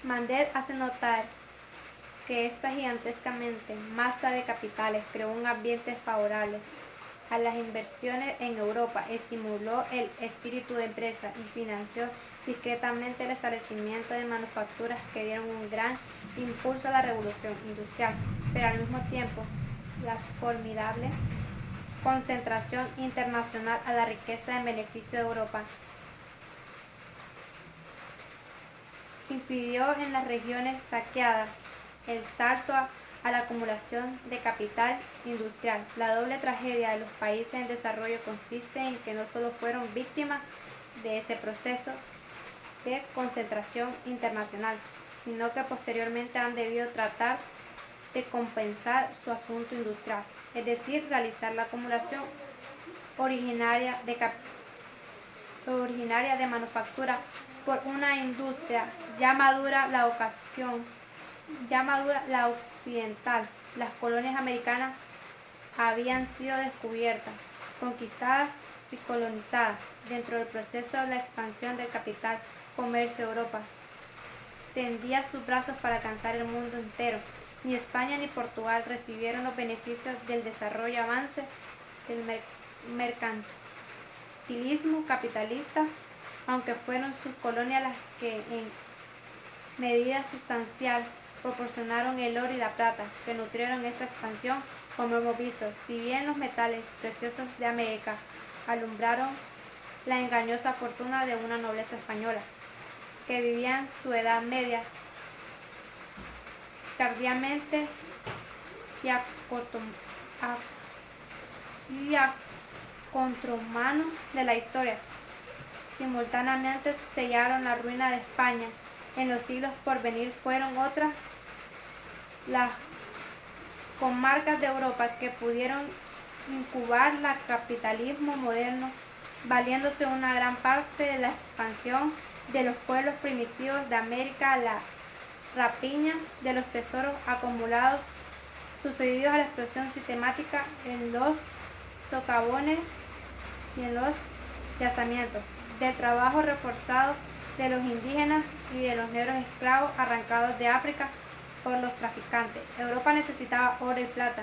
Mandel hace notar que esta gigantescamente masa de capitales creó un ambiente favorable a las inversiones en Europa, estimuló el espíritu de empresa y financió discretamente el establecimiento de manufacturas que dieron un gran impulso a la revolución industrial, pero al mismo tiempo la formidable concentración internacional a la riqueza en beneficio de Europa impidió en las regiones saqueadas el salto a la acumulación de capital industrial. La doble tragedia de los países en desarrollo consiste en que no solo fueron víctimas de ese proceso de concentración internacional, sino que posteriormente han debido tratar de compensar su asunto industrial, es decir, realizar la acumulación originaria de manufactura por una industria ya madura la occidental. Las colonias americanas habían sido descubiertas, conquistadas y colonizadas. Dentro del proceso de la expansión del capital comercio, Europa tendía sus brazos para alcanzar el mundo entero. Ni España ni Portugal recibieron los beneficios del desarrollo y avance del mercantilismo capitalista, aunque fueron sus colonias las que en medida sustancial proporcionaron el oro y la plata, que nutrieron esa expansión, como hemos visto. Si bien los metales preciosos de América alumbraron la engañosa fortuna de una nobleza española, que vivía en su edad media, tardíamente y a contramano de la historia, simultáneamente sellaron la ruina de España. En los siglos por venir fueron otras las comarcas de Europa que pudieron incubar el capitalismo moderno, valiéndose una gran parte de la expansión de los pueblos primitivos de América, la rapiña de los tesoros acumulados sucedidos a la explosión sistemática en los socavones y en los yacimientos, del trabajo reforzado de los indígenas y de los negros esclavos arrancados de África por los traficantes. Europa necesitaba oro y plata.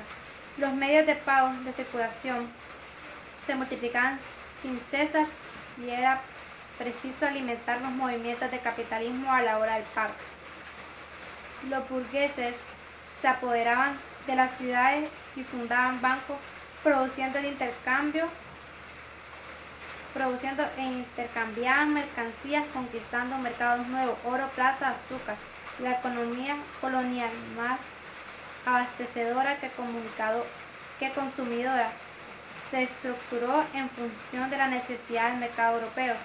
Los medios de pago de circulación se multiplicaban sin cesar y era preciso alimentar los movimientos de capitalismo a la hora del parto. Los burgueses se apoderaban de las ciudades y fundaban bancos, produciendo e intercambiaban mercancías, conquistando mercados nuevos, oro, plata, azúcar. La economía colonial, más abastecedora que consumidora, se estructuró en función de la necesidad del mercado europeo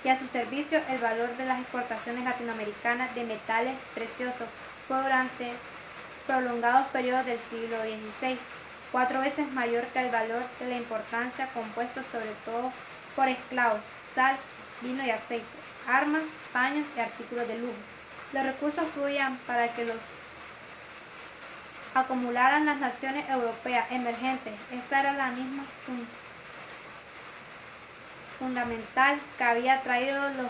y a su servicio. El valor de las exportaciones latinoamericanas de metales preciosos fue durante prolongados periodos del siglo XVI 4 veces mayor que el valor de la importación, compuestos sobre todo por esclavos, sal, vino y aceite, armas, paños y artículos de lujo. Los recursos fluían para que los acumularan las naciones europeas emergentes. Esta era la misma fundamental que había traído los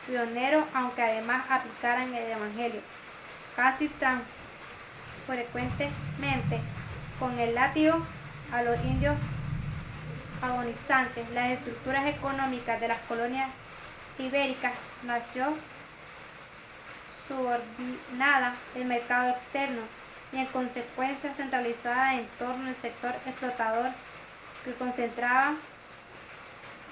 pioneros, aunque además aplicaran el evangelio casi tan frecuentemente con el látigo a los indios agonizantes. Las estructuras económicas de las colonias ibéricas nació subordinada al mercado externo y en consecuencia centralizada en torno al sector explotador, que concentraba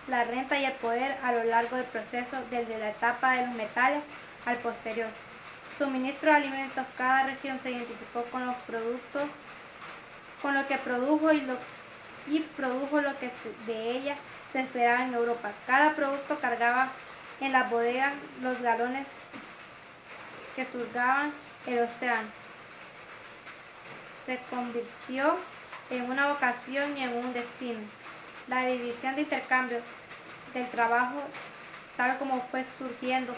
la renta y el poder a lo largo del proceso desde la etapa de los metales al posterior suministro de alimentos. Cada región se identificó con lo que produjo y produjo lo que de ella se esperaba en Europa. Cada producto cargaba en las bodegas los galones que surcaban el océano. Se convirtió en una vocación y en un destino. La división de intercambio del trabajo, tal como fue surgiendo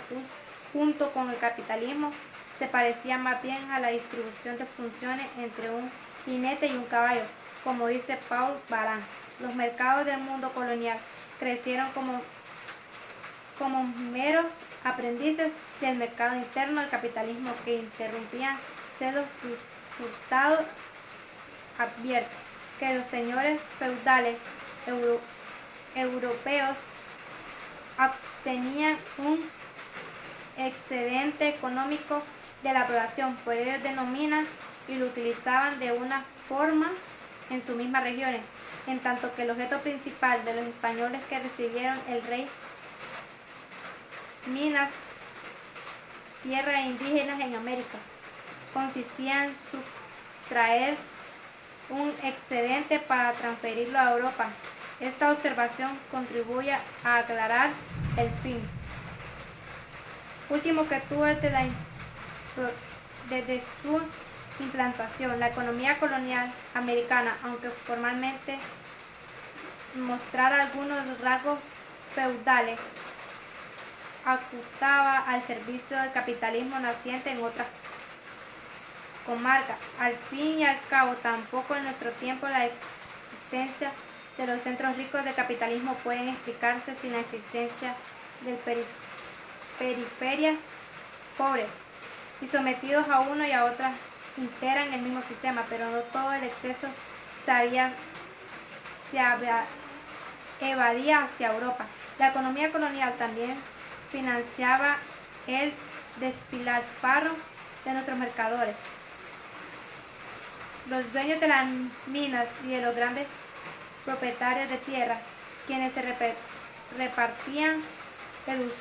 junto con el capitalismo, se parecía más bien a la distribución de funciones entre un jinete y un caballo, como dice Paul Baran. Los mercados del mundo colonial crecieron como meros aprendices del mercado interno del capitalismo que interrumpían celos furtados advierte que los señores feudales europeos obtenían un excedente económico de la población, por ello denominan y lo utilizaban de una forma en sus mismas regiones, en tanto que el objeto principal de los españoles que recibieron el rey minas, tierras indígenas en América, consistía en sustraer un excedente para transferirlo a Europa. Esta observación contribuye a aclarar el fin último que tuvo desde su implantación. La economía colonial americana, aunque formalmente mostrara algunos rasgos feudales, ajustaba al servicio del capitalismo naciente en otras comarcas. Al fin y al cabo, tampoco en nuestro tiempo la existencia de los centros ricos del capitalismo pueden explicarse sin la existencia del periferias pobres y sometidos a uno y a otra integran el mismo sistema, pero no todo el exceso se evadía hacia Europa. La economía colonial también financiaba el despilfarro de nuestros mercaderes. Los dueños de las minas y de los grandes propietarios de tierra, quienes se repartían el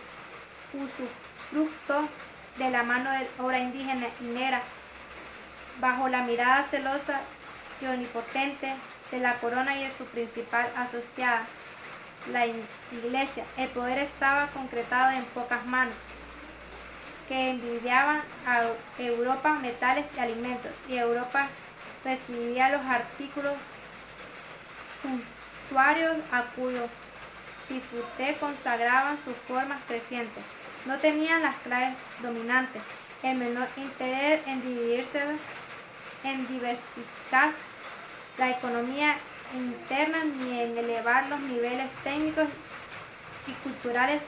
usufructo de la mano de obra indígena y negra, bajo la mirada celosa y omnipotente de la corona y de su principal asociada, la Iglesia. El poder estaba concretado en pocas manos, que envidiaban a Europa metales y alimentos, y Europa recibía los artículos suntuarios a cuyo disfrute consagraban sus formas crecientes. No tenían las clases dominantes el menor interés en diversificar la economía interna ni en elevar los niveles técnicos y culturales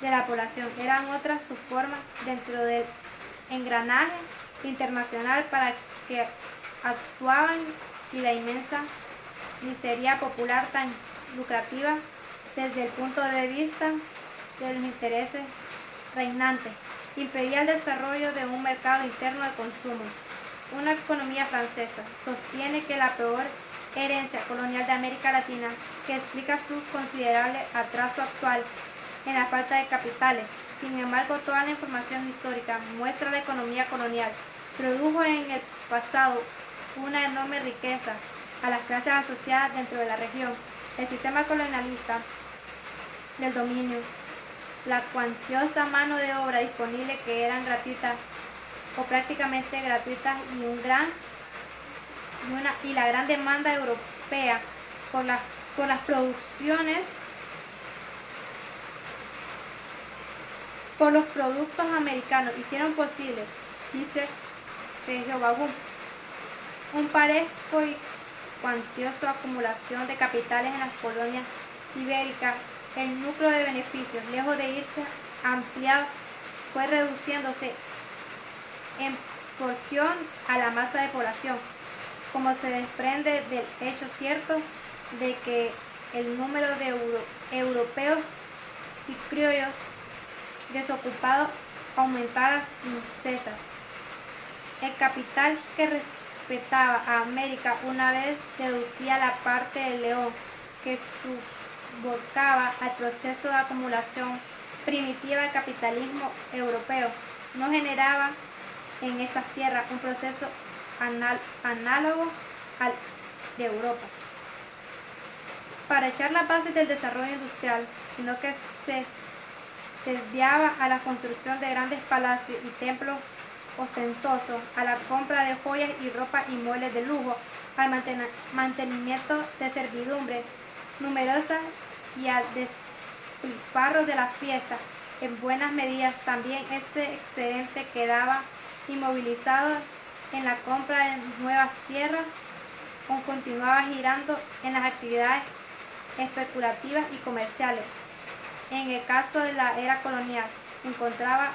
de la población. Eran otras sus formas dentro del engranaje internacional para que actuaban y la inmensa miseria popular tan lucrativa desde el punto de vista de los intereses reinantes, impedía el desarrollo de un mercado interno de consumo. Una economía francesa sostiene que la peor herencia colonial de América Latina, que explica su considerable atraso actual en la falta de capitales. Sin embargo, toda la información histórica muestra la economía colonial produjo en el pasado una enorme riqueza a las clases asociadas dentro de la región. El sistema colonialista del dominio, la cuantiosa mano de obra disponible que eran gratuitas o prácticamente gratuitas y la gran demanda europea por las producciones, por los productos americanos hicieron posible, dice Sergio Bagún, un parejo y cuantioso acumulación de capitales en las colonias ibéricas. El núcleo de beneficios, lejos de irse ampliado, fue reduciéndose en porción a la masa de población, como se desprende del hecho cierto de que el número de europeos y criollos desocupados aumentara sin cesar. El capital que respetaba a América una vez deducía la parte del león que subordinaba al proceso de acumulación primitiva del capitalismo europeo. No generaba en estas tierras un proceso análogo al de Europa para echar las bases del desarrollo industrial, sino que se desviaba a la construcción de grandes palacios y templos ostentosos, a la compra de joyas y ropa y muebles de lujo, al mantenimiento de servidumbre numerosas y al despilfarro de las fiestas. En buenas medidas también este excedente quedaba inmovilizado en la compra de nuevas tierras o continuaba girando en las actividades especulativas y comerciales. En el caso de la era colonial, encontraba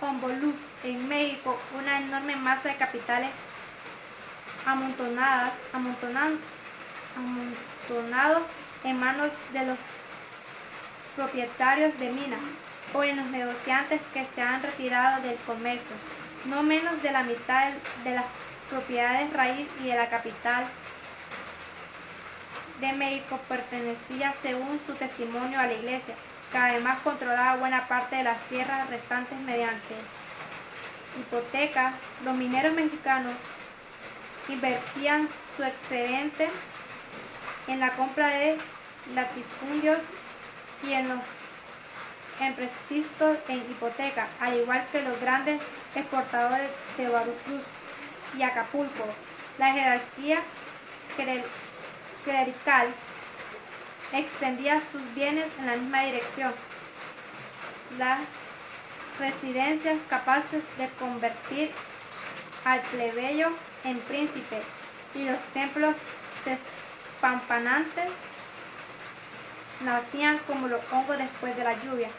Honolulu, en México, una enorme masa de capitales amontonados en manos de los propietarios de minas o en los negociantes que se han retirado del comercio. No menos de la mitad de las propiedades raíz y de la capital de México pertenecía, según su testimonio, a la Iglesia, que además controlaba buena parte de las tierras restantes mediante hipoteca. Los mineros mexicanos invertían su excedente en la compra de latifundios y en los empréstitos en hipoteca, al igual que los grandes exportadores de Veracruz y Acapulco. La jerarquía clerical extendía sus bienes en la misma dirección. Las residencias capaces de convertir al plebeyo en príncipe y los templos despampanantes nacían como los hongos después de la lluvia.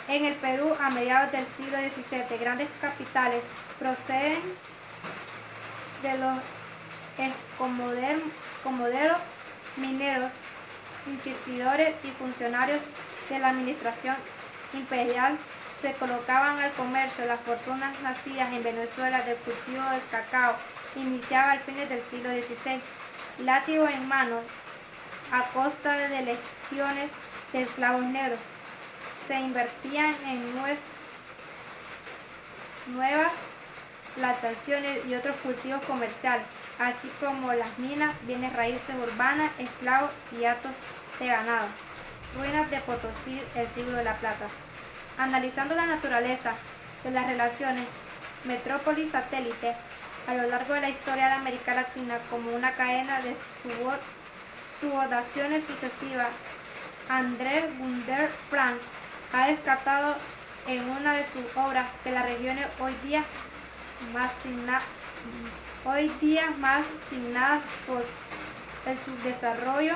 En el Perú, a mediados del siglo XVII, grandes capitales proceden de los escomoderos mineros, inquisidores y funcionarios de la administración imperial se colocaban al comercio. Las fortunas nacidas en Venezuela del cultivo del cacao iniciaba a fines del siglo XVI. Látigo en mano, a costa de legiones de esclavos negros, se invertían en nuevas plantaciones y otros cultivos comerciales, así como las minas, bienes raíces urbanas, esclavos y hatos de ganado. Ruinas de Potosí, el siglo de la Plata. Analizando la naturaleza de las relaciones metrópoli-satélite a lo largo de la historia de América Latina como una cadena de subordaciones sucesivas, André Gunder Frank ha descartado en una de sus obras que las regiones hoy día más signadas por el subdesarrollo